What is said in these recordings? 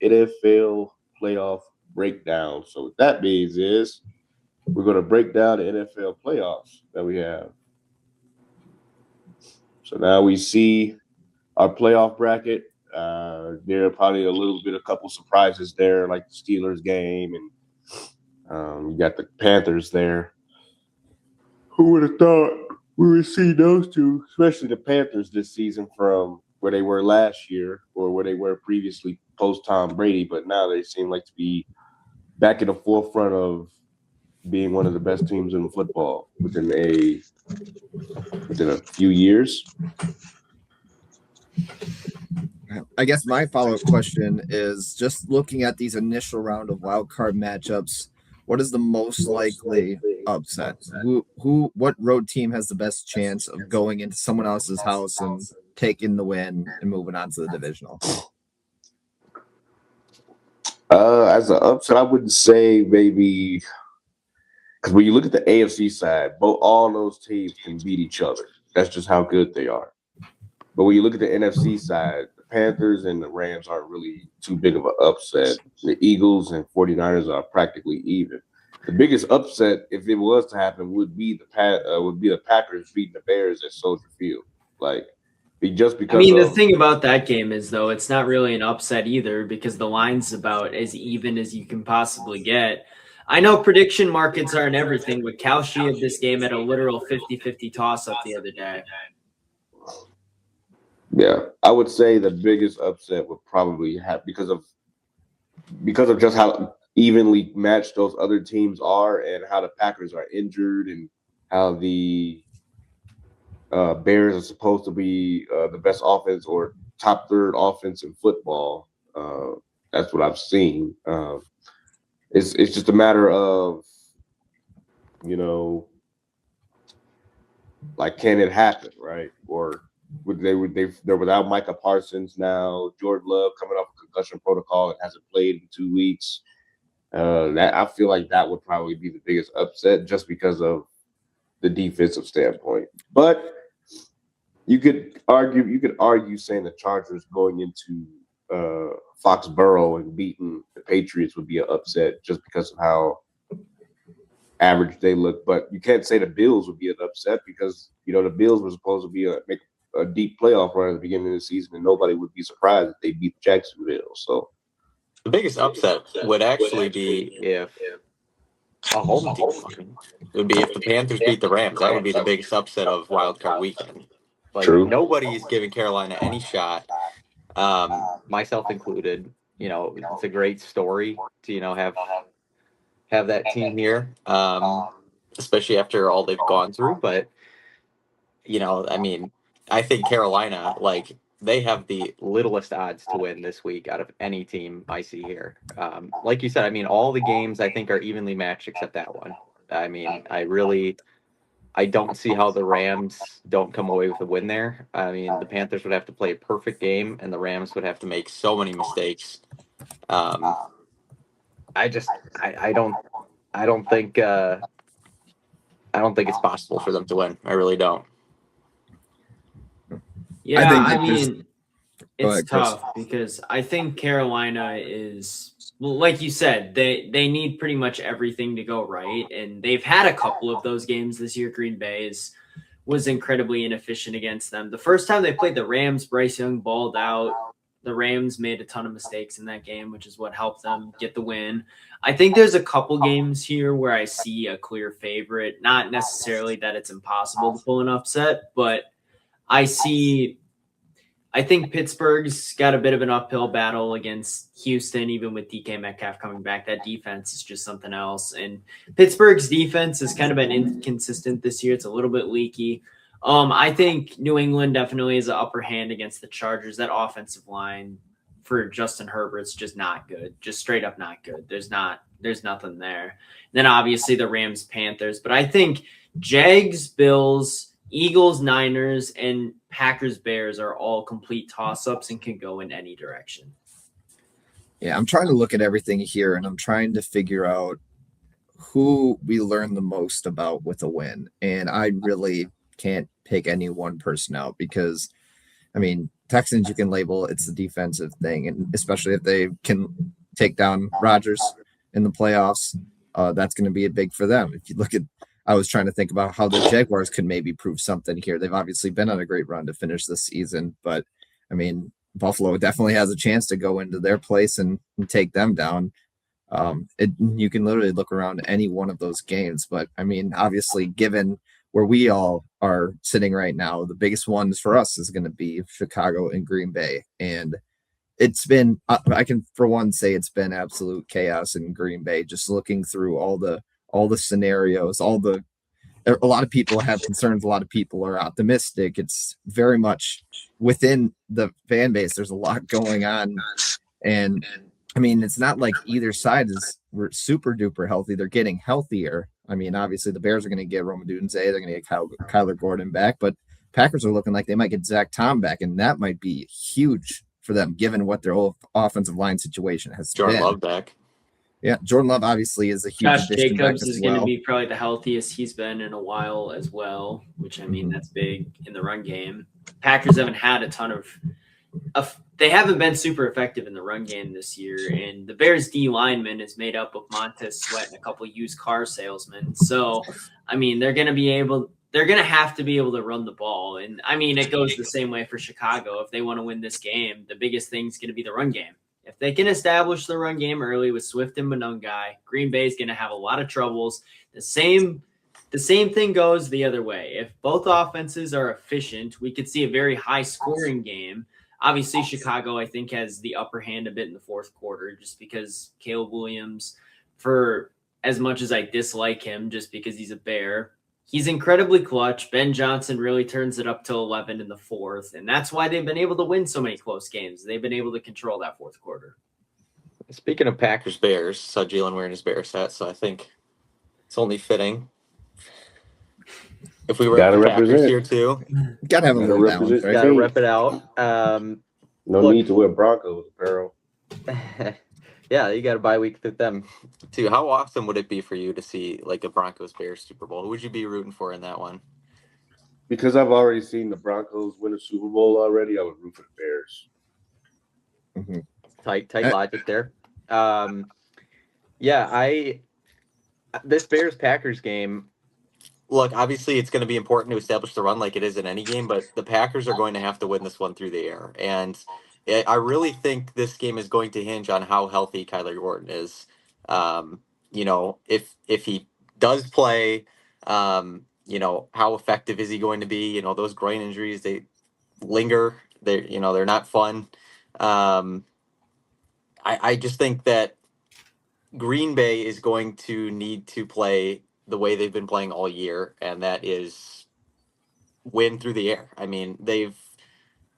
NFL playoff breakdown. So what that means is we're going to break down the NFL playoffs that we have. So now we see our playoff bracket. There are probably a couple surprises there, like the Steelers game, and you got the Panthers there. Who would have thought we would see those two, especially the Panthers this season, from where they were last year or where they were previously post Tom Brady, but now they seem like to be back in the forefront of being one of the best teams in football within a few years. I guess my follow-up question is, just looking at these initial round of wild card matchups, what is the most likely upset? What road team has the best chance of going into someone else's house and taking the win and moving on to the divisional? As an upset, I wouldn't say maybe, because when you look at the AFC side, all those teams can beat each other. That's just how good they are. But when you look at the NFC side, the Panthers and the Rams aren't really too big of an upset. The Eagles and 49ers are practically even. The biggest upset, if it was to happen, would be the Packers beating the Bears at Soldier Field. The thing about that game is, though, it's not really an upset either, because the line's about as even as you can possibly get. I know prediction markets aren't everything, but Kalshi of this game had a literal 50-50 toss-up the other day. Yeah, I would say the biggest upset would probably have because of just how evenly matched those other teams are and how the Packers are injured and how the Bears are supposed to be the best offense or top third offense in football. That's what I've seen. It's just a matter of, like, can it happen, right? Or they're without Micah Parsons now. Jordan Love coming off a concussion protocol and hasn't played in 2 weeks. That I feel like that would probably be the biggest upset, just because of the defensive standpoint. But you could argue saying the Chargers going into Foxborough and beating the Patriots would be an upset, just because of how average they look. But you can't say the Bills would be an upset, because the Bills were supposed to make a deep playoff run at the beginning of the season, and nobody would be surprised if they beat Jacksonville. So the biggest upset would actually be if a home team would be if the Panthers beat the Rams. That would be the biggest upset of Wild Card Weekend. Like, true. Nobody's giving Carolina any shot, myself included. It's a great story to have that team here, especially after all they've gone through. But I think Carolina, they have the littlest odds to win this week out of any team I see here. Like you said, all the games I think are evenly matched except that one. I don't see how the Rams don't come away with a win there. The Panthers would have to play a perfect game, and the Rams would have to make so many mistakes. I don't think it's possible for them to win. I really don't. Yeah, it's tough, because I think Carolina is, well, like you said, they need pretty much everything to go right, and they've had a couple of those games this year. Green Bay was incredibly inefficient against them. The first time they played the Rams, Bryce Young balled out. The Rams made a ton of mistakes in that game, which is what helped them get the win. I think there's a couple games here where I see a clear favorite. Not necessarily that it's impossible to pull an upset, but I think Pittsburgh's got a bit of an uphill battle against Houston, even with DK Metcalf coming back. That defense is just something else. And Pittsburgh's defense has kind of been inconsistent this year. It's a little bit leaky. I think New England definitely has an upper hand against the Chargers. That offensive line for Justin Herbert's just not good. Just straight up not good. There's nothing there. And then obviously the Rams, Panthers. But I think Jags, Bills, Eagles, Niners, and Packers, Bears are all complete toss-ups and can go in any direction. Yeah, I'm trying to look at everything here, and I'm trying to figure out who we learn the most about with a win. And I really can't pick any one person out, because, Texans, you can label it's the defensive thing, and especially if they can take down Rodgers in the playoffs, that's going to be a big for them. If you look at, I was trying to think about how the Jaguars could maybe prove something here. They've obviously been on a great run to finish this season, but I mean, Buffalo definitely has a chance to go into their place and take them down. You can literally look around any one of those games, but I mean, obviously, given where we all are sitting right now, the biggest ones for us is going to be Chicago and Green Bay. And it's been, I can for one say it's been absolute chaos in Green Bay, just looking through all the scenarios, a lot of people have concerns. A lot of people are optimistic. It's very much within the fan base. There's a lot going on. And I mean, it's not like either side is super duper healthy. They're getting healthier. I mean, obviously the Bears are going to get Rome Odunze. They're going to get Kyler Gordon back, but Packers are looking like they might get Zach Tom back, and that might be huge for them, given what their offensive line situation has Jordan been. Love back. Yeah, Jordan Love obviously is a huge Josh addition Jacobs back as is well. going to be probably the healthiest he's been in a while as well, which I mean, that's big in the run game. Packers haven't had a ton of they haven't been super effective in the run game this year, and the Bears D lineman is made up of Montez Sweat and a couple used car salesmen. So, I mean, they're going to have to be able to run the ball. And I mean, it goes the same way for Chicago. If they want to win this game, the biggest thing is going to be the run game. If they can establish the run game early with Swift and Monungai, Green Bay is going to have a lot of troubles. The same thing goes the other way. If both offenses are efficient, we could see a very high scoring game. Obviously, Chicago, I think, has the upper hand a bit in the fourth quarter just because Caleb Williams, for as much as I dislike him just because he's a Bear, he's incredibly clutch. Ben Johnson really turns it up to 11 in the fourth, and that's why they've been able to win so many close games. They've been able to control that fourth quarter. Speaking of Packers-Bears, saw Jalen wearing his Bears hat, so I think it's only fitting. If we were Gotta the Packers represent. here too, Gotta have a little balance, right? gotta rep it out. No Look- need to wear Broncos apparel. Yeah, you got a bye week with them too. How awesome would it be for you to see like a Broncos-Bears Super Bowl? Who would you be rooting for in that one? Because I've already seen the Broncos win a Super Bowl already, I would root for the Bears. Mm-hmm. Tight logic there. This Bears-Packers game, look, obviously it's going to be important to establish the run like it is in any game, but the Packers are going to have to win this one through the air. And I really think this game is going to hinge on how healthy Kyler Gordon is. If he does play, how effective is he going to be? Those groin injuries, they linger. They're not fun. I just think that Green Bay is going to need to play the way they've been playing all year, and that is win through the air. I mean,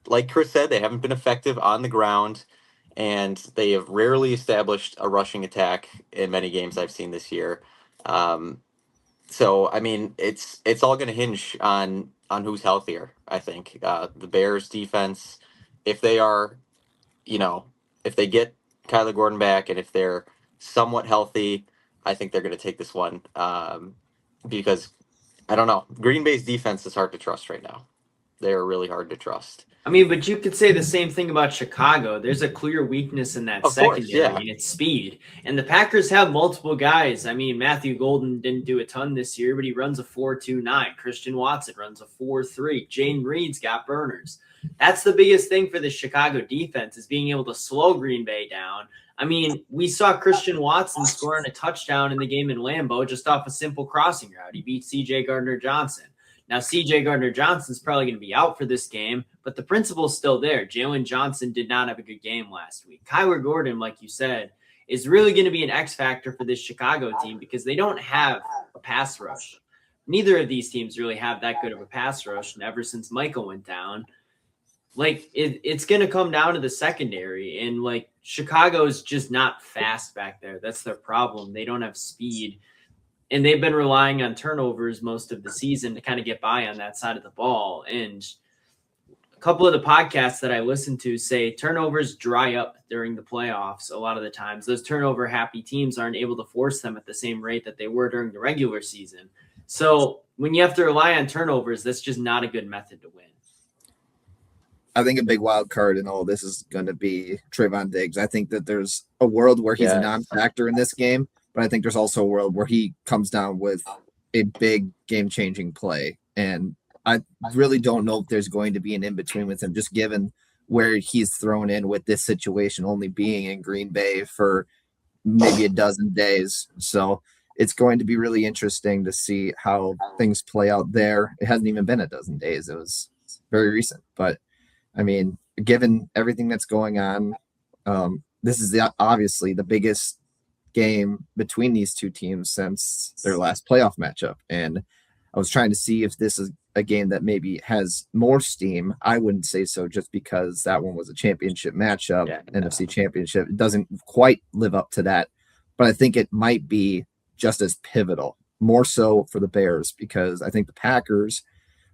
like Chris said, they haven't been effective on the ground, and they have rarely established a rushing attack in many games I've seen this year. So, I mean, it's all going to hinge on who's healthier, I think. The Bears defense, if they are, if they get Kyler Gordon back and if they're somewhat healthy, I think they're going to take this one because, I don't know, Green Bay's defense is hard to trust right now. They are really hard to trust. I mean, but you could say the same thing about Chicago. There's a clear weakness in that secondary, and it's speed. And the Packers have multiple guys. I mean, Matthew Golden didn't do a ton this year, but he runs a 4.29. Christian Watson runs a 4.3. Jane Reed's got burners. That's the biggest thing for the Chicago defense is being able to slow Green Bay down. I mean, we saw Christian Watson scoring a touchdown in the game in Lambeau just off a simple crossing route. He beat C.J. Gardner-Johnson. Now, C.J. Gardner-Johnson's probably going to be out for this game, but the principle's still there. Jalen Johnson did not have a good game last week. Kyler Gordon, like you said, is really going to be an X factor for this Chicago team because they don't have a pass rush. Neither of these teams really have that good of a pass rush, and ever since Michael went down, it's going to come down to the secondary, and Chicago's just not fast back there. That's their problem. They don't have speed. And they've been relying on turnovers most of the season to kind of get by on that side of the ball. And a couple of the podcasts that I listen to say turnovers dry up during the playoffs a lot of the times. Those turnover-happy teams aren't able to force them at the same rate that they were during the regular season. So when you have to rely on turnovers, that's just not a good method to win. I think a big wild card in all this is going to be Trayvon Diggs. I think that there's a world where he's a non-factor in this game, but I think there's also a world where he comes down with a big game-changing play. And I really don't know if there's going to be an in-between with him, just given where he's thrown in with this situation, only being in Green Bay for maybe a dozen days. So it's going to be really interesting to see how things play out there. It hasn't even been a dozen days. It was very recent, but I mean, given everything that's going on, this is obviously the biggest game between these two teams since their last playoff matchup. And I was trying to see if this is a game that maybe has more steam. I wouldn't say so, just because that one was a championship matchup, NFC championship. It doesn't quite live up to that, but I think it might be just as pivotal, more so for the Bears, because I think the Packers,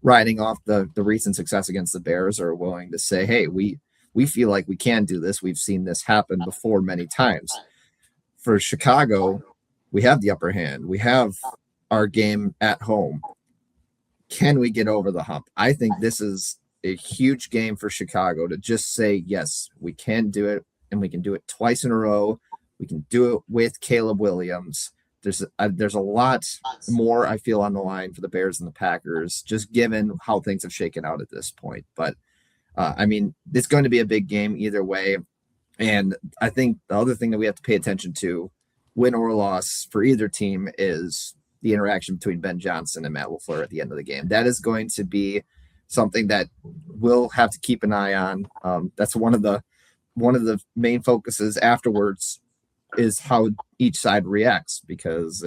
riding off the recent success against the Bears, are willing to say, hey, we feel like we can do this. We've seen this happen before many times. For Chicago, we have the upper hand. We have our game at home. Can we get over the hump? I think this is a huge game for Chicago to just say, yes, we can do it, and we can do it twice in a row. We can do it with Caleb Williams. There's a lot more, I feel, on the line for the Bears and the Packers, just given how things have shaken out at this point. But, I mean, it's going to be a big game either way. And I think the other thing that we have to pay attention to, win or loss for either team, is the interaction between Ben Johnson and Matt LaFleur at the end of the game. That is going to be something that we'll have to keep an eye on. That's one of the main focuses afterwards, is how each side reacts, because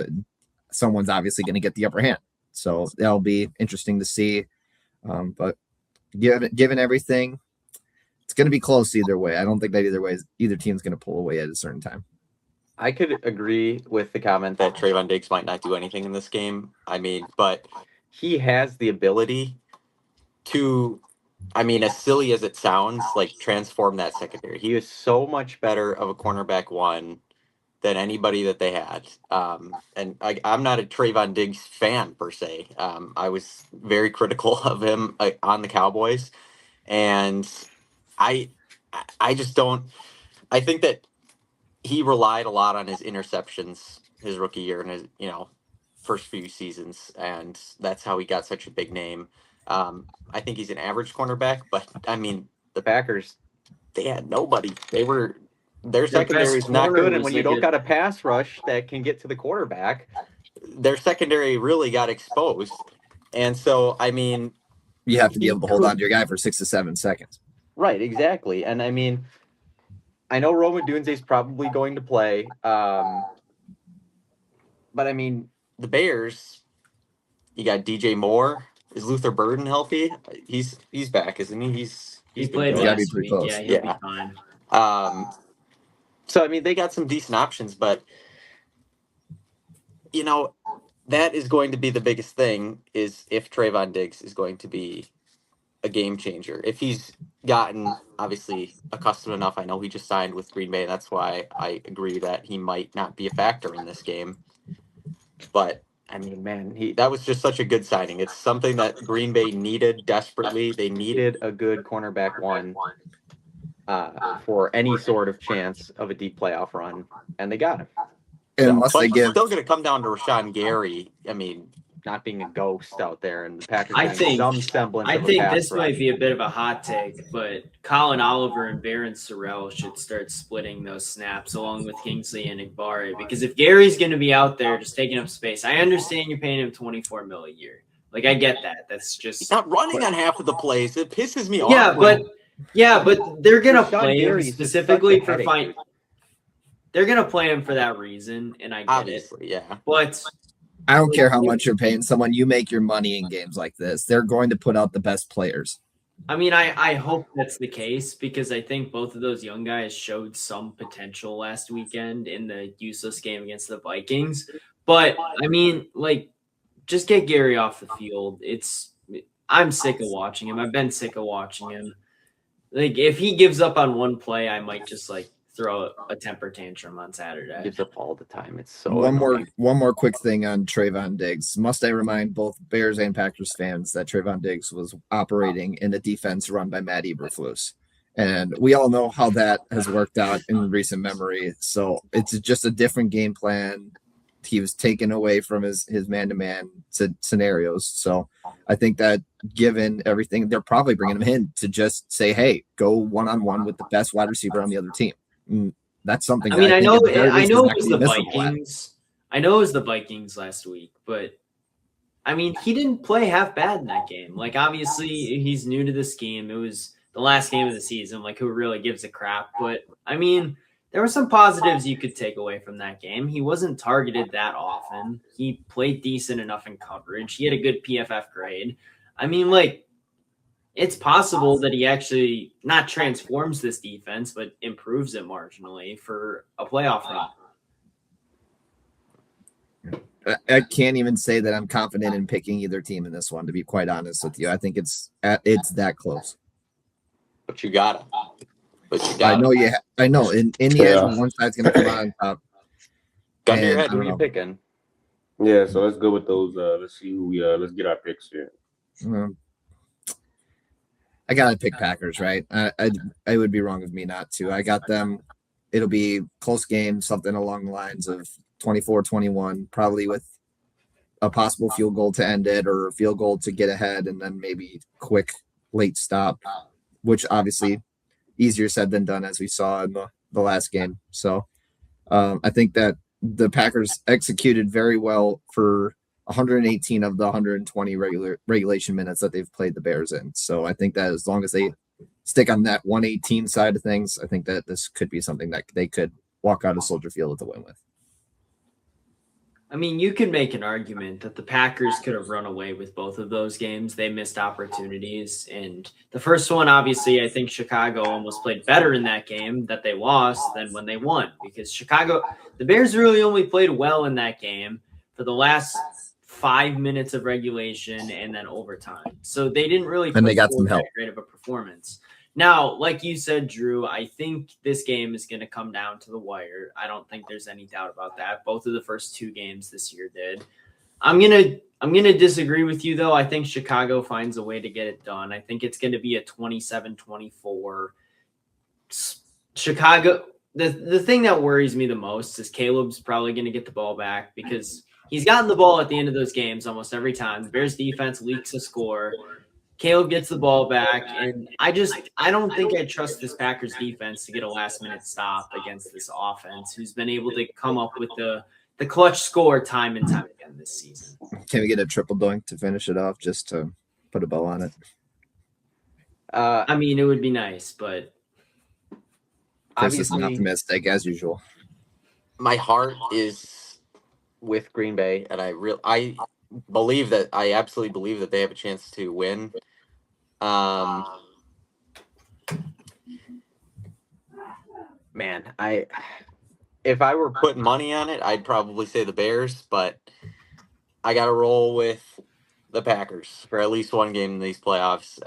someone's obviously going to get the upper hand. So that'll be interesting to see. But given everything, it's going to be close either way. I don't think that either team's going to pull away at a certain time. I could agree with the comment that Trayvon Diggs might not do anything in this game. I mean, but he has the ability to, I mean, as silly as it sounds, like transform that secondary. He is so much better of a cornerback one than anybody that they had. And I'm not a Trayvon Diggs fan per se. I was very critical of him on the Cowboys. And I just don't, I think that he relied a lot on his interceptions his rookie year and his, first few seasons. And that's how he got such a big name. I think he's an average cornerback, but I mean, the Packers, they had nobody. Their secondary is not good, and when you don't got a pass rush that can get to the quarterback, their secondary really got exposed. And so, I mean, you have to be able to hold on to your guy for 6 to 7 seconds. Right, exactly. And I mean, I know Rome Odunze's probably going to play, but I mean, the Bears, you got DJ Moore. Is Luther Burden healthy? He's back, isn't he? He played last week. Yeah, he'll be fine. So, I mean, they got some decent options, but, that is going to be the biggest thing, is if Trayvon Diggs is going to be a game changer. If he's gotten, obviously, accustomed enough, I know he just signed with Green Bay. That's why I agree that he might not be a factor in this game. But, I mean, man, that was just such a good signing. It's something that Green Bay needed desperately. They needed a good cornerback one. For any sort of chance of a deep playoff run, and they got him. It's still going to come down to Rashawn Gary. I mean, not being a ghost out there, and the Packers. I think some semblance. I think this might be a bit of a hot take, but Colin Oliver and Baron Sorrell should start splitting those snaps along with Kingsley and Igbare, because if Gary's going to be out there just taking up space, I understand you're paying him $24 million a year. Like, I get that. That's just he's not running on half of the plays. It pisses me off. Yeah, but they're gonna play him specifically for fine. They're gonna play him for that reason, and I get it. Yeah, but I don't care how much you're paying someone. You make your money in games like this. They're going to put out the best players. I mean, I hope that's the case, because I think both of those young guys showed some potential last weekend in the useless game against the Vikings. But I mean, like, just get Gary off the field. I'm sick of watching him. I've been sick of watching him. Like, if he gives up on one play, I might just throw a temper tantrum on Saturday. Gives up all the time. It's so one annoying. more quick thing on Trayvon Diggs. Must I remind both Bears and Packers fans that Trayvon Diggs was operating in a defense run by Matt Eberflus. And we all know how that has worked out in recent memory. So it's just a different game plan. He was taken away from his man-to-man scenarios. So I think that given everything, they're probably bringing him in to just say, hey, go one-on-one with the best wide receiver on the other team. And that's something. I mean, I know it was the Vikings. I know it was the Vikings last week, but I mean, he didn't play half bad in that game. Like, obviously, he's new to the scheme. It was the last game of the season. Like, who really gives a crap? But I mean, there were some positives you could take away from that game. He wasn't targeted that often. He played decent enough in coverage. He had a good PFF grade. I mean, like, it's possible that he actually not transforms this defense, but improves it marginally for a playoff run. I can't even say that I'm confident in picking either team in this one, to be quite honest with you. I think it's that close. But you got it. I know. Yeah, I know. In the end, one side's going to come out on top. Gun to your head. Who are you picking? Yeah, so let's go with those. Let's see who we. Let's get our picks here. I gotta pick Packers, right? I would be wrong of me not to. I got them. It'll be close game, something along the lines of 24-21, probably with a possible field goal to end it or a field goal to get ahead, and then maybe quick late stop, which obviously easier said than done, as we saw in the last game. So I think that the Packers executed very well for 118 of the 120 regulation minutes that they've played the Bears in. So I think that as long as they stick on that 118 side of things, I think that this could be something that they could walk out of Soldier Field with a win with. I mean, you could make an argument that the Packers could have run away with both of those games. They missed opportunities. And the first one, obviously, I think Chicago almost played better in that game that they lost than when they won, because the Bears really only played well in that game for the last 5 minutes of regulation and then overtime. So they didn't really and they got some help. Great of a performance. Now, like you said, Drew, I think this game is going to come down to the wire. I don't think there's any doubt about that. Both of the first two games this year did. I'm gonna disagree with you, though. I think Chicago finds a way to get it done. I think it's going to be a 27-24. Chicago, the thing that worries me the most is Caleb's probably going to get the ball back, because he's gotten the ball at the end of those games almost every time. The Bears defense leaks a score. Caleb gets the ball back, and I don't think I trust this Packers defense to get a last-minute stop against this offense, who's been able to come up with the clutch score time and time again this season. Can we get a triple doink to finish it off, just to put a bow on it? I mean, it would be nice, but Chris is optimistic as usual. My heart is with Green Bay, and I absolutely believe that they have a chance to win. Man, if I were putting money on it, I'd probably say the Bears, but I got to roll with the Packers for at least one game in these playoffs.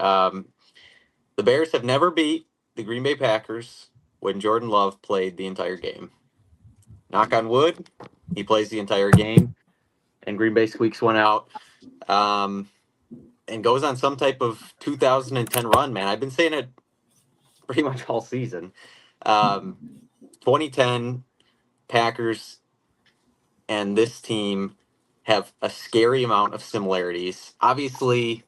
The Bears have never beat the Green Bay Packers when Jordan Love played the entire game. Knock on wood, he plays the entire game, and Green Bay squeaks one out, and goes on some type of 2010 run, man. I've been saying it pretty much all season. 2010 Packers and this team have a scary amount of similarities. Obviously,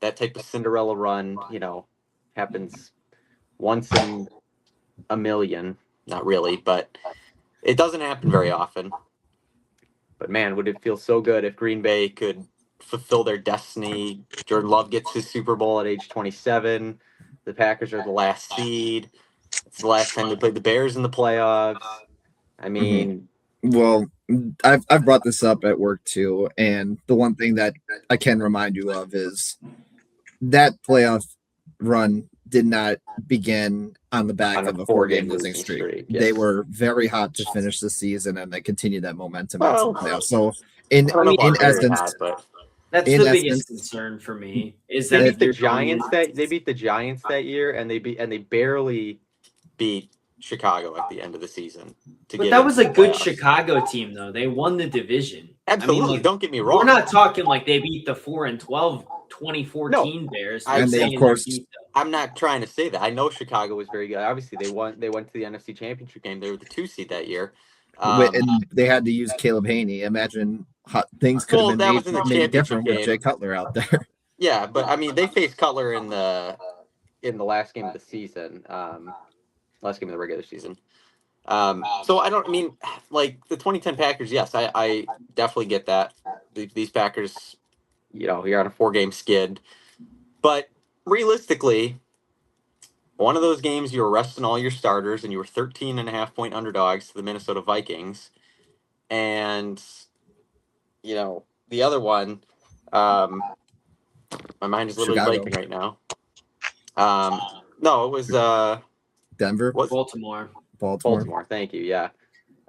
that type of Cinderella run, happens once in a million. Not really, but it doesn't happen very often. But man, would it feel so good if Green Bay could fulfill their destiny? Jordan Love gets his Super Bowl at age 27. The Packers are the last seed. It's the last time they played the Bears in the playoffs. I mean, well, I've brought this up at work too, and the one thing that I can remind you of is that playoff run did not begin on the back of a 4-game losing streak. Yes. They were very hot to finish the season, and they continued that momentum into the playoffs. So, in essence, that's the biggest concern for me. Is that they beat the Giants that year, and they barely beat Chicago at the end of the season. But that was a good Chicago team, though. They won the division. Absolutely. I mean, like, don't get me wrong. We're not talking like they beat the 4-12 2014 Bears. And they, of course, I'm not trying to say that. I know Chicago was very good. Obviously, they went to the NFC Championship game. They were the 2 seed that year. And they had to use Caleb Haney. Imagine how things could have been made different with Jay Cutler out there. Yeah, but I mean, they faced Cutler in the last game of the season, last game of the regular season. So like the 2010 Packers. Yes, I definitely get that. These Packers, you're on a 4-game skid, but realistically, one of those games you were resting all your starters and you were 13.5-point underdogs to the Minnesota Vikings. And, the other one, my mind is literally blanking right now. No, it was Denver. Baltimore. Thank you. Yeah.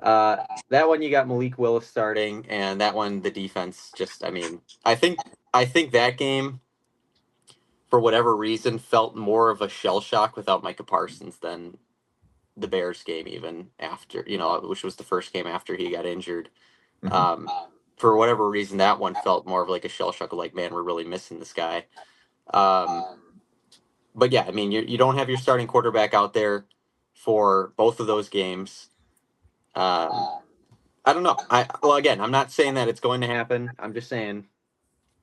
That one you got Malik Willis starting, and that one the defense just. I think that game, for whatever reason, felt more of a shell shock without Micah Parsons than the Bears game, even after, which was the first game after he got injured. Mm-hmm. For whatever reason, that one felt more of like a shell shock of like, man, we're really missing this guy. But yeah, you don't have your starting quarterback out there for both of those games. I don't know. Again, I'm not saying that it's going to happen. I'm just saying,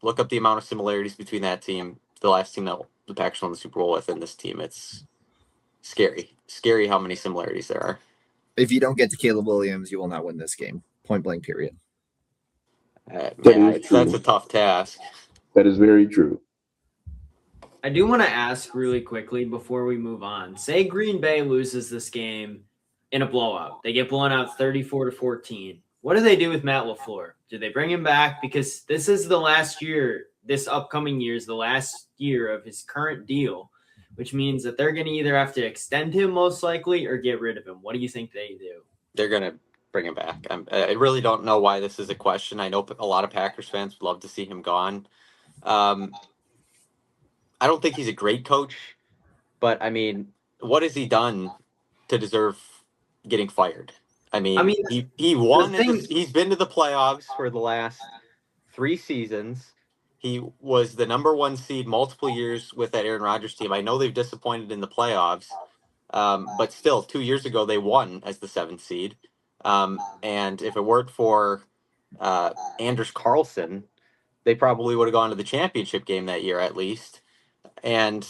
look up the amount of similarities between that team, the last team that the Packers won the Super Bowl with, and this team. It's scary how many similarities there are. If you don't get to Caleb Williams, you will not win this game. Point blank, period. That's a tough task. That is very true. I do want to ask really quickly before we move on. Say Green Bay loses this game in a blowout. They get blown out 34-14. What do they do with Matt LaFleur? Do they bring him back? Because this is the last year, this upcoming year is the last year of his current deal, which means that they're going to either have to extend him most likely or get rid of him. What do you think they do? They're going to bring him back. I really don't know why this is a question. I know a lot of Packers fans would love to see him gone. I don't think he's a great coach, but what has he done to deserve getting fired? He won. He's been to the playoffs for the last 3 seasons. He was the number 1 seed multiple years with that Aaron Rodgers team. I know they've disappointed in the playoffs, but still, 2 years ago they won as the 7th seed. And if it weren't for Anders Carlson, they probably would have gone to the championship game that year at least. And,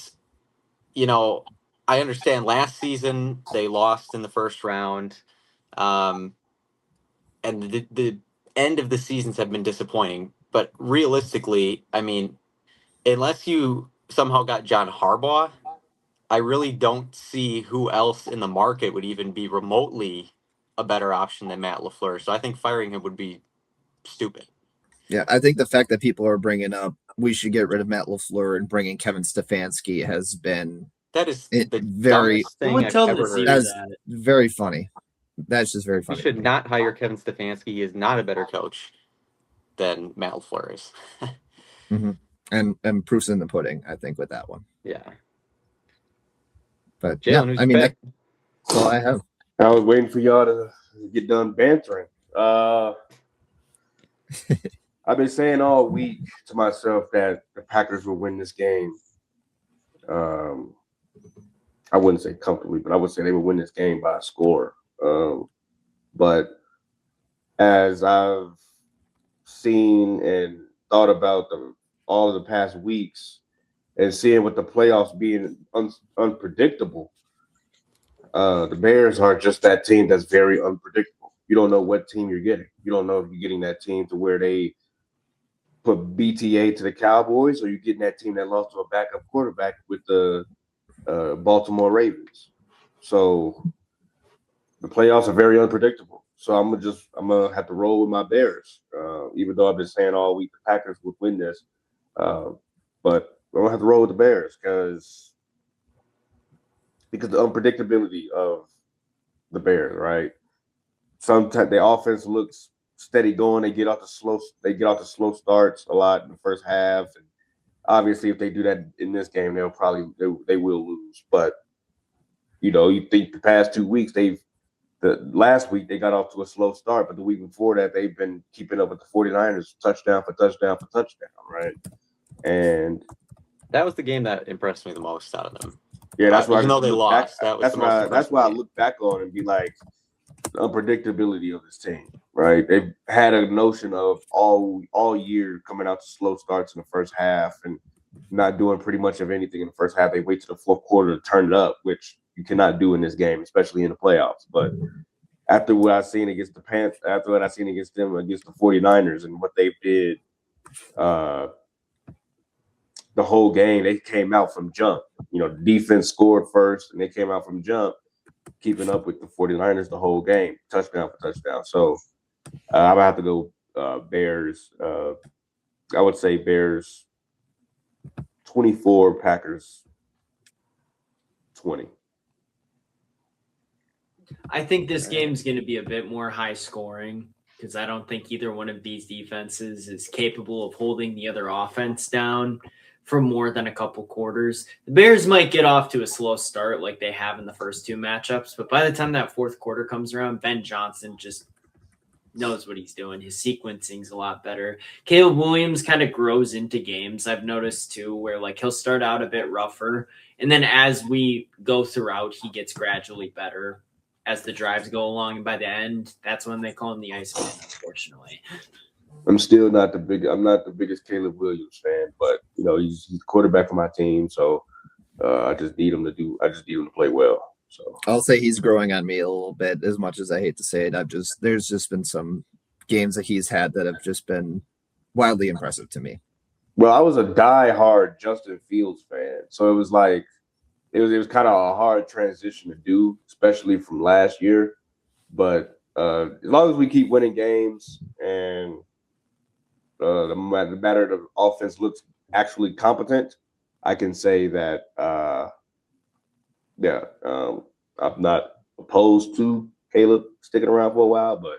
I understand last season they lost in the first round. And the end of the seasons have been disappointing. But realistically, unless you somehow got John Harbaugh, I really don't see who else in the market would even be remotely a better option than Matt LaFleur. So I think firing him would be stupid. Yeah, I think the fact that people are bringing up we should get rid of Matt LaFleur and bring in Kevin Stefanski has been very funny. That's just very funny. You should not hire Kevin Stefanski. He is not a better coach than Matt LaFleur is. Mm-hmm. And proof's in the pudding, I think, with that one. Yeah. But Jalen, that's all I have. I was waiting for y'all to get done bantering. I've been saying all week to myself that the Packers will win this game. I wouldn't say comfortably, but I would say they would win this game by a score. But as I've seen and thought about all of the past weeks and seeing with the playoffs being unpredictable, the Bears are just that team that's very unpredictable. You don't know what team you're getting. You don't know if you're getting that team to where they put BTA to the Cowboys, or you're getting that team that lost to a backup quarterback with the Baltimore Ravens. So the playoffs are very unpredictable. So I'm gonna have to roll with my Bears, even though I've been saying all week the Packers would win this. But I'm gonna have to roll with the Bears because the unpredictability of the Bears, right? Sometimes their offense looks steady going. They get off the slow starts a lot in the first half, and obviously if they do that in this game, they will lose. But you think the past 2 weeks the last week they got off to a slow start, but the week before that they've been keeping up with the 49ers touchdown for touchdown for touchdown, right? And that was the game that impressed me the most out of them. Yeah, that's why even though they lost, that's why I look back on and be like the unpredictability of this team, right? They've had a notion of all year coming out to slow starts in the first half and not doing pretty much of anything in the first half. They wait to the fourth quarter to turn it up, which you cannot do in this game, especially in the playoffs. But after what I've seen against the Panthers, after what I've seen against them, against the 49ers and what they did the whole game, they came out from jump. The defense scored first, and they came out from jump, keeping up with the 49ers the whole game, touchdown for touchdown. So I would have to go Bears. I would say Bears 24, Packers 20. I think this game's going to be a bit more high scoring because I don't think either one of these defenses is capable of holding the other offense down for more than a couple quarters. The Bears might get off to a slow start like they have in the first two matchups, but by the time that fourth quarter comes around, Ben Johnson just knows what he's doing. His sequencing's a lot better. Caleb Williams kind of grows into games, I've noticed too, where like he'll start out a bit rougher, and then as we go throughout, he gets gradually better as the drives go along, and by the end, that's when they call him the Iceman, unfortunately. I'm not the biggest Caleb Williams fan, but he's the quarterback for my team, so I just need him to play well. So I'll say he's growing on me a little bit, as much as I hate to say it. There's just been some games that he's had that have just been wildly impressive to me. Well, I was a die-hard Justin Fields fan, so it was like it was kind of a hard transition to do, especially from last year. But as long as we keep winning games and the matter the offense looks actually competent, I can say that I'm not opposed to Caleb sticking around for a while, but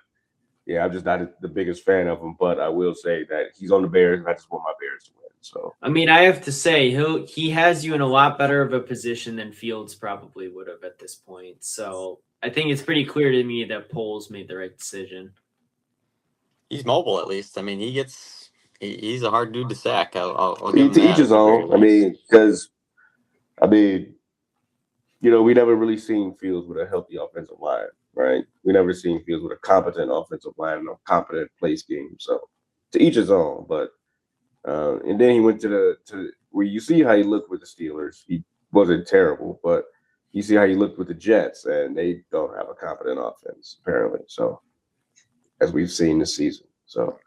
yeah, I'm just not the biggest fan of him. But I will say that he's on the Bears, and I just want my Bears to win. So I mean, I have to say he has you in a lot better of a position than Fields probably would have at this point. So I think it's pretty clear to me that Poles made the right decision. He's mobile, at least. I mean, he's a hard dude to sack. I'll to each his own. I mean, because we never really seen Fields with a healthy offensive line, right? We never seen Fields with a competent offensive line and a competent play scheme. So to each his own. But and then he went to where you see how he looked with the Steelers. He wasn't terrible, but you see how he looked with the Jets, and they don't have a competent offense apparently. So as we've seen this season, so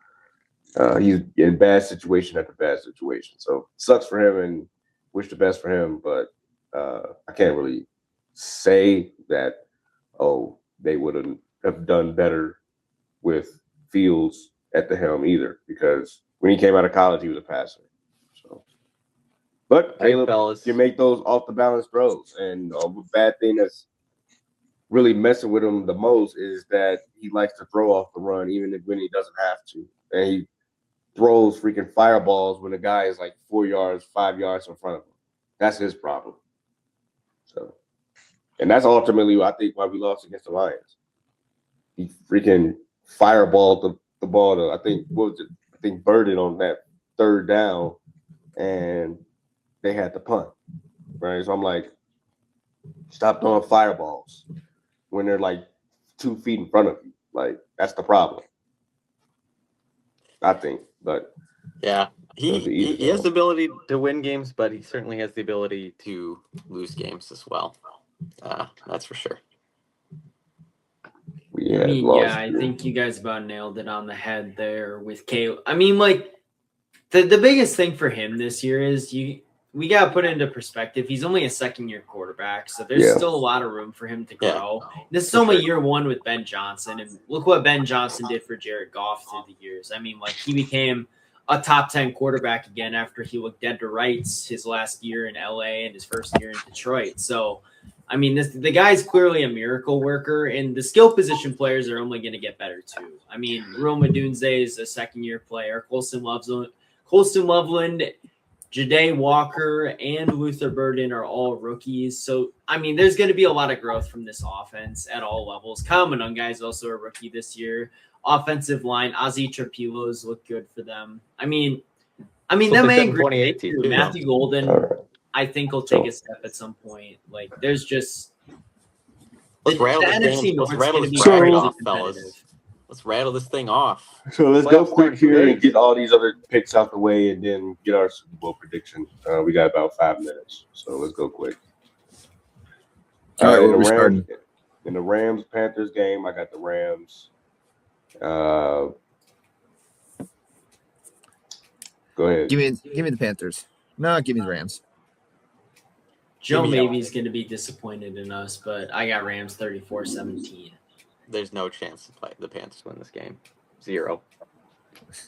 he's in bad situation after bad situation. So sucks for him, and wish the best for him, but I can't really say that, they wouldn't have done better with Fields at the helm either, because when he came out of college, he was a passer. So, but Caleb, you make those off the balance throws, and the bad thing that's really messing with him the most is that he likes to throw off the run, even when he doesn't have to, and he throws freaking fireballs when the guy is like 4 yards, 5 yards in front of him. That's his problem. So, and that's ultimately, I think, why we lost against the Lions. He freaking fireballed the ball to, I think Burden on that third down, and they had to punt, right? So I'm like, stop throwing fireballs when they're like 2 feet in front of you. Like, that's the problem, I think. But yeah, he has the ability to win games, but he certainly has the ability to lose games as well. That's for sure. I think you guys about nailed it on the head there with Caleb. I mean, like the biggest thing for him this year is we got to put it into perspective. He's only a second-year quarterback, so there's still a lot of room for him to grow. Yeah. This is only year one with Ben Johnson, and look what Ben Johnson did for Jared Goff through the years. I mean, like he became a top 10 quarterback again after he looked dead to rights his last year in LA and his first year in Detroit. So, I mean, the guy's clearly a miracle worker, and the skill position players are only going to get better too. I mean, Rome Odunze is a second-year player. Colston Loveland Ja'Day Walker and Luther Burden are all rookies. So, I mean, there's going to be a lot of growth from this offense at all levels. Kyle Monungai is also a rookie this year. Offensive line, Ozzie Trapilos look good for them. I mean, them and 2018 too, Matthew Golden, All right. I think will take a step at some point. Like, there's just Let's rattle this NFC thing. Let's North's rattle gonna this be bracket crazy off, competitive. fellas. Let's rattle this thing off. So let's go Playoffs quick start in 2 here and days. get all these other picks out the way, and then get our Super Bowl prediction. We got about 5 minutes, so let's go quick. All right, in what the are we Rams, starting? in the Rams Panthers game, I got the Rams. Go ahead. Give me the Panthers. No, give me the Rams. Joe Give me maybe is going to be disappointed in us, but I got Rams 34-17. There's no chance to play the Panthers win this game. 0.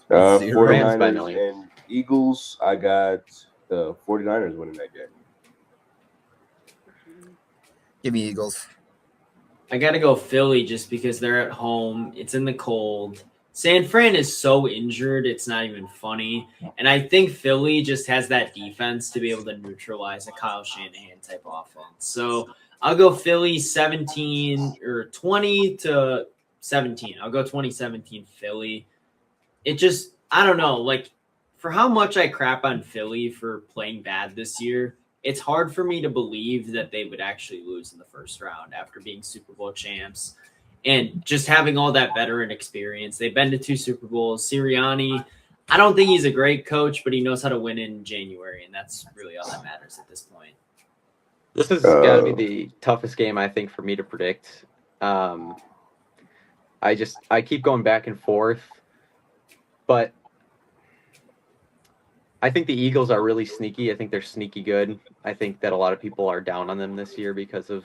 Zero. 49ers by a 49ers million. and Eagles, I got the 49ers winning that game. Give me Eagles. I got to go Philly just because they're at home. It's in the cold. San Fran is so injured, it's not even funny. And I think Philly just has that defense to be able to neutralize a Kyle Shanahan type offense. So I'll go Philly 17 or 20-17. I'll go 2017 Philly. It just, I don't know, like for how much I crap on Philly for playing bad this year, it's hard for me to believe that they would actually lose in the first round after being Super Bowl champs and just having all that veteran experience. They've been to 2 Super Bowls. Sirianni, I don't think he's a great coach, but he knows how to win in January, and that's really all that matters at this point. This has got to be the toughest game, I think, for me to predict. I keep going back and forth, but I think the Eagles are really sneaky. I think they're sneaky good. I think that a lot of people are down on them this year because of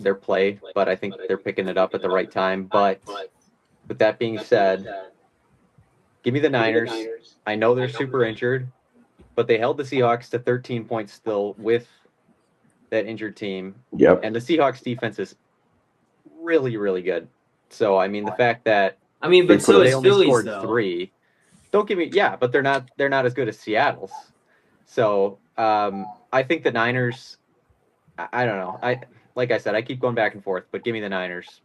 their play, but I think they're picking it up at the right time. But with that being said, give me the Niners. I know they're super injured, but they held the Seahawks to 13 points still with that injured team. Yep. And the Seahawks defense is really, really good. So, I mean, the fact that But so they is only Philly's, scored though. 3. Don't give me, but they're not as good as Seattle's. So I think the Niners. I don't know. Like I said, I keep going back and forth, but give me the Niners.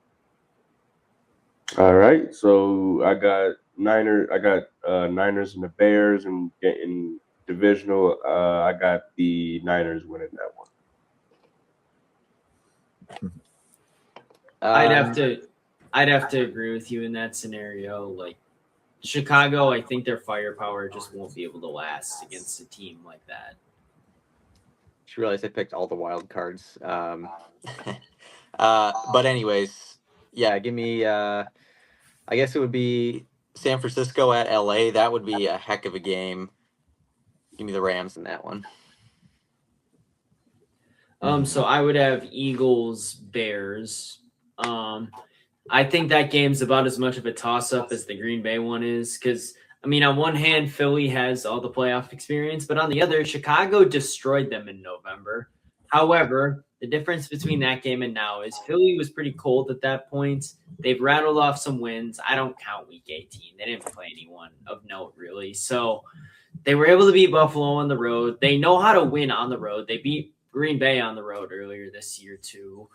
All right. So I got Niners and the Bears, and in divisional, I got the Niners winning that one. I'd have to agree with you in that scenario. Like Chicago, I think their firepower just won't be able to last against a team like that. Just realized I picked all the wild cards. But anyways, give me. I guess it would be San Francisco at LA. That would be a heck of a game. Give me the Rams in that one. So I would have Eagles, Bears. I think that game's about as much of a toss-up as the Green Bay one is because, on one hand, Philly has all the playoff experience, but on the other, Chicago destroyed them in November. However, the difference between that game and now is Philly was pretty cold at that point. They've rattled off some wins. I don't count Week 18. They didn't play anyone of note, really. So they were able to beat Buffalo on the road. They know how to win on the road. They beat Green Bay on the road earlier this year, too.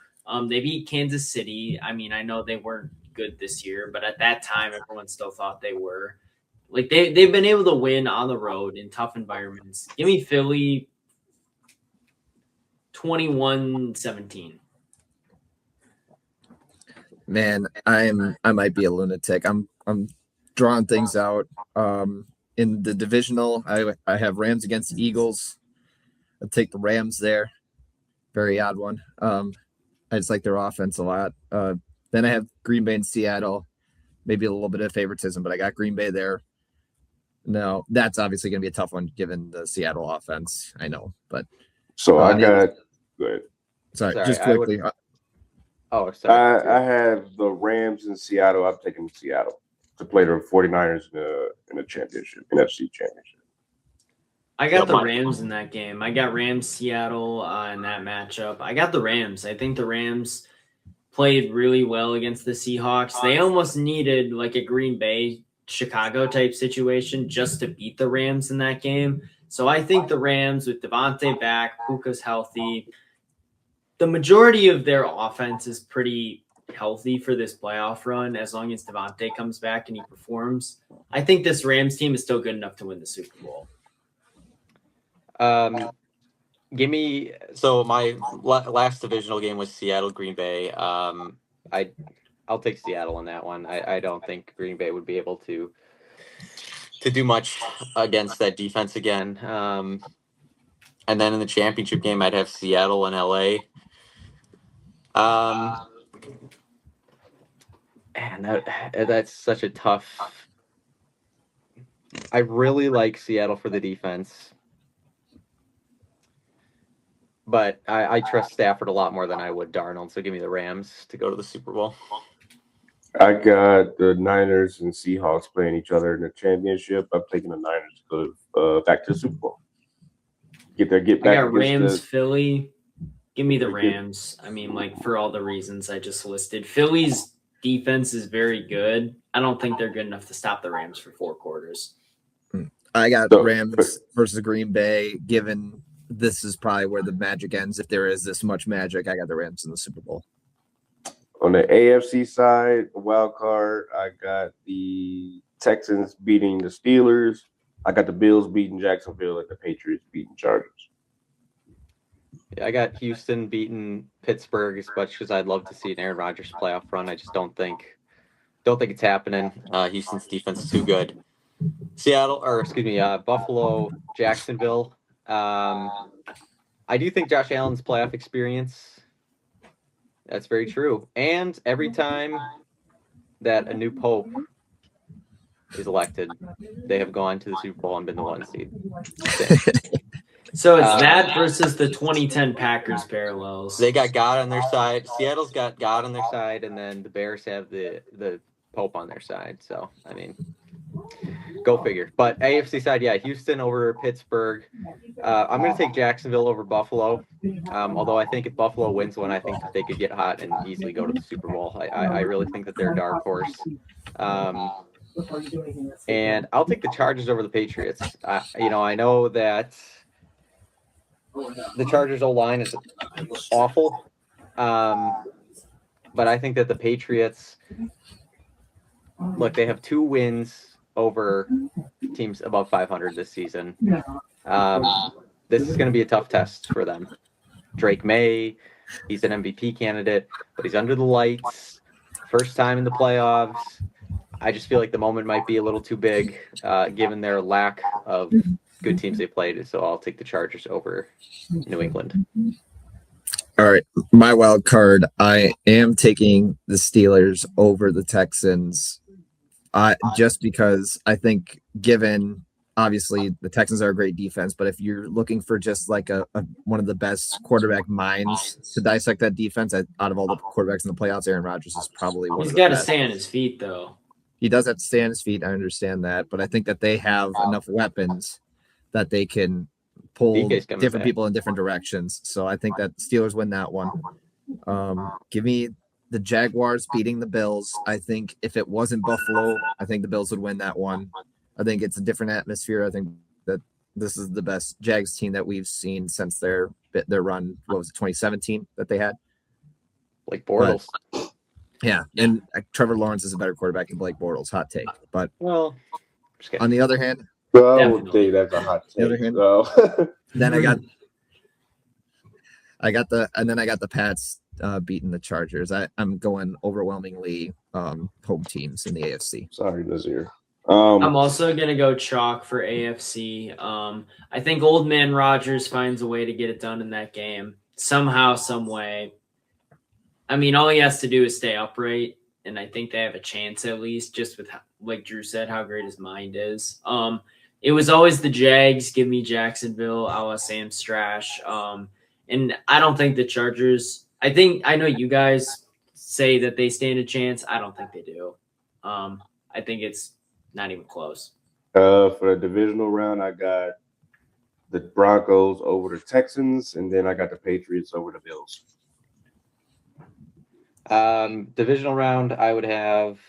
They beat Kansas City. I know they weren't good this year, but at that time, everyone still thought they were. Like they've been able to win on the road in tough environments. Give me Philly 21-17. Man, I might be a lunatic. I'm drawing things out. In the divisional, I have Rams against the Eagles. I'll take the Rams there. Very odd one. I just like their offense a lot. Then I have Green Bay and Seattle. Maybe a little bit of favoritism, but I got Green Bay there. No, that's obviously going to be a tough one given the Seattle offense. I know, but so I got. Go ahead. Sorry, just quickly. Sorry. I have the Rams in Seattle. I'm taking Seattle to play the 49ers in a championship, NFC championship. I got the Rams in that game. I got Rams Seattle in that matchup. I got the Rams. I think the Rams played really well against the Seahawks. They almost needed like a Green Bay Chicago type situation just to beat the Rams in that game. So I think the Rams with Devontae back, Puka's healthy. The majority of their offense is pretty healthy for this playoff run as long as Devontae comes back and he performs. I think this Rams team is still good enough to win the Super Bowl. Give me my last divisional game was Seattle Green Bay. I'll take Seattle in that one. I don't think Green Bay would be able to do much against that defense again. And then in the championship game, I'd have Seattle and LA. And that's such a tough. I really like Seattle for the defense, but I trust Stafford a lot more than I would Darnold. So give me the Rams to go to the Super Bowl. I got the Niners and Seahawks playing each other in the championship. I'm taking the Niners to go back to the Super Bowl. Get back. I got Rams, Philly. Give me the Rams. I mean, like, for all the reasons I just listed. Philly's defense is very good. I don't think they're good enough to stop the Rams for 4 quarters. I got Rams versus Green Bay. Given this is probably where the magic ends, if there is this much magic, I got the Rams in the Super Bowl. On the AFC side, the wild card, I got the Texans beating the Steelers. I got the Bills beating Jacksonville and the Patriots beating Chargers. Yeah, I got Houston beating Pittsburgh as much as I'd love to see an Aaron Rodgers playoff run. I just don't think it's happening. Houston's defense is too good. Buffalo, Jacksonville. I do think Josh Allen's playoff experience. That's very true. And every time that a new pope is elected, they have gone to the Super Bowl and been the 1 seed. So it's that versus the 2010 Packers parallels. They got God on their side. Seattle's got God on their side, and then the Bears have the Pope on their side. So, I mean, go figure. But AFC side, yeah, Houston over Pittsburgh. I'm going to take Jacksonville over Buffalo. Although I think if Buffalo wins one, I think that they could get hot and easily go to the Super Bowl. I really think that they're a dark horse. And I'll take the Chargers over the Patriots. I know that the Chargers O-line is awful. But I think that the Patriots, look, they have 2 wins over teams above 500 this season. This is going to be a tough test for them. Drake May, he's an MVP candidate, but he's under the lights. First time in the playoffs. I just feel like the moment might be a little too big, given their lack of good teams they played. So I'll take the Chargers over New England. All right, my wild card. I am taking the Steelers over the Texans. Just because I think, given obviously the Texans are a great defense, but if you're looking for just like a one of the best quarterback minds to dissect that defense, out of all the quarterbacks in the playoffs, Aaron Rodgers is probably one. He's got to stay on his feet, though. He does have to stay on his feet. I understand that, but I think that they have enough weapons that they can pull different people in different directions. So I think that Steelers win that one. Give me the Jaguars beating the Bills. I think if it wasn't Buffalo, I think the Bills would win that one. I think it's a different atmosphere. I think that this is the best Jags team that we've seen since their run. What was it, 2017 that they had? Blake Bortles. Yeah, and Trevor Lawrence is a better quarterback than Blake Bortles. Hot take. But on the other hand, I would think that's a hot take. The other hand, then I got the Pats beating the Chargers. I'm going overwhelmingly home teams in the AFC. Sorry, Nazir. I'm also gonna go chalk for AFC. I think Old Man Rodgers finds a way to get it done in that game somehow, some way. I mean, all he has to do is stay upright, and I think they have a chance at least, just with, like Drew said, how great his mind is. It was always the Jags. Give me Jacksonville, a la Sam Strash. And I don't think the Chargers – I know you guys say that they stand a chance. I don't think they do. I think it's not even close. For the divisional round, I got the Broncos over the Texans, and then I got the Patriots over the Bills. Divisional round, I would have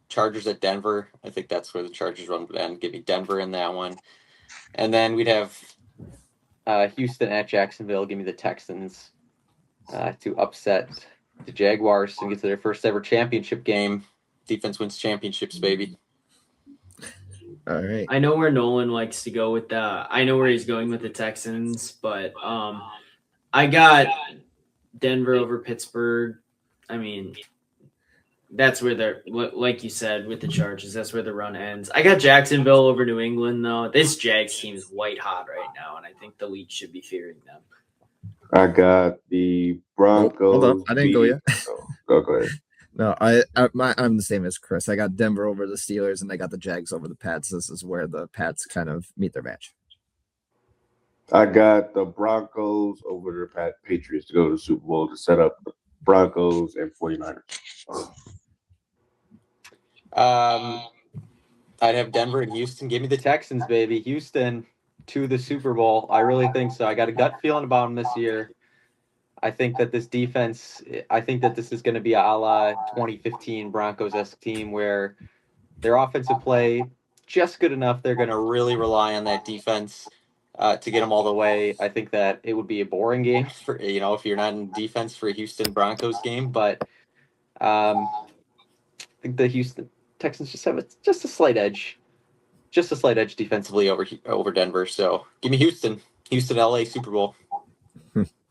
Chargers at Denver. I think that's where the Chargers run and give me Denver in that one. And then we'd have Houston at Jacksonville. Give me the Texans to upset the Jaguars and get to their first ever championship game. Defense wins championships, baby. All right. I know where Nolan likes to go with I know where he's going with the Texans, but I got Denver over Pittsburgh. I mean, that's where they're, like you said, with the Chargers, that's where the run ends. I got Jacksonville over New England, though. This Jags team is white hot right now, and I think the league should be fearing them. I got the Broncos. Hold on, I didn't go yet. Go ahead. No, I'm the same as Chris. I got Denver over the Steelers, and I got the Jags over the Pats. This is where the Pats kind of meet their match. I got the Broncos over the Patriots to go to the Super Bowl to set up the Broncos and 49ers. I'd have Denver and Houston. Give me the Texans, baby. Houston to the Super Bowl. I really think so. I got a gut feeling about them this year. I think that this defense, I think that this is going to be a la 2015 Broncos-esque team where their offensive play just good enough. They're going to really rely on that defense to get them all the way. I think that it would be a boring game for, if you're not in defense for a Houston Broncos game, but I think the Houston Texans just have just a slight edge defensively over Denver. So give me Houston, LA Super Bowl.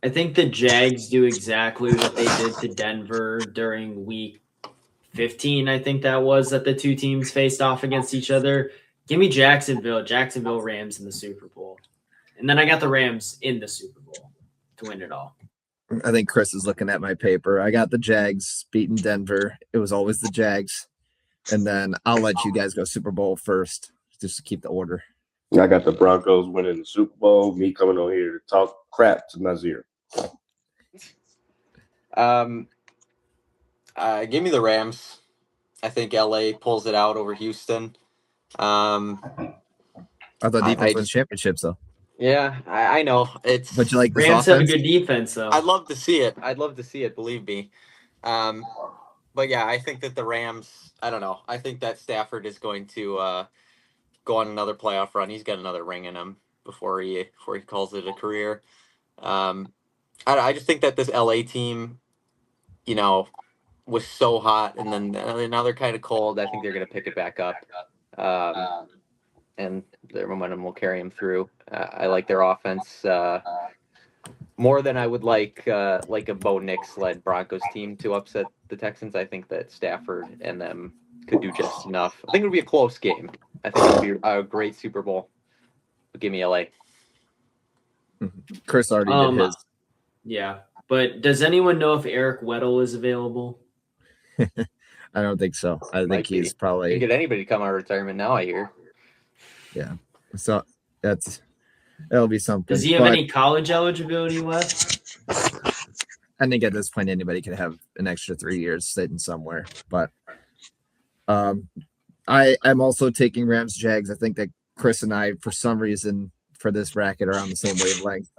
I think the Jags do exactly what they did to Denver during week 15. I think that the two teams faced off against each other. Give me Jacksonville Rams in the Super Bowl. And then I got the Rams in the Super Bowl to win it all. I think Chris is looking at my paper. I got the Jags beating Denver. It was always the Jags. And then I'll let you guys go Super Bowl first, just to keep the order. I got the Broncos winning the Super Bowl. Me coming on here to talk crap to Nazir. Give me the Rams. I think LA pulls it out over Houston. I thought defense wins championships, though. Yeah, I know. But you like the Rams have a good defense, though. I'd love to see it. Believe me. But yeah, I think that the Rams. I don't know. I think that Stafford is going to go on another playoff run. He's got another ring in him before he calls it a career. I just think that this LA team, was so hot, and then now they're kind of cold. I think they're going to pick it back up, and their momentum will carry them through. I like their offense more than I would like a Bo Nix-led Broncos team to upset the Texans. I think that Stafford and them could do just enough. I think it would be a close game. I think it would be a great Super Bowl. But give me LA. Chris already did his. Yeah, but does anyone know if Eric Weddle is available? I don't think so. I think he's probably. You can get anybody to come out of retirement now, I hear. Yeah, so that'll be something. Does he have any college eligibility left? I think at this point anybody could have an extra 3 years sitting somewhere. But I'm also taking Rams Jags. I think that Chris and I, for some reason, for this bracket, are on the same wavelength.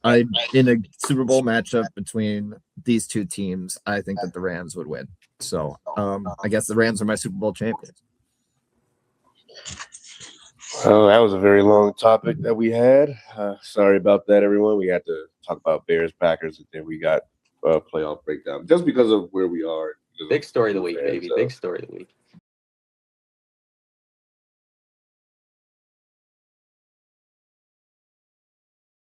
I in a Super Bowl matchup between these two teams, I think that the Rams would win. So I guess the Rams are my Super Bowl champions. Oh, that was a very long topic that we had. Sorry about that, everyone. We had to talk about Bears, Packers, and then we got playoff breakdown just because of where we are. Big story of the week, baby. Big story of the week.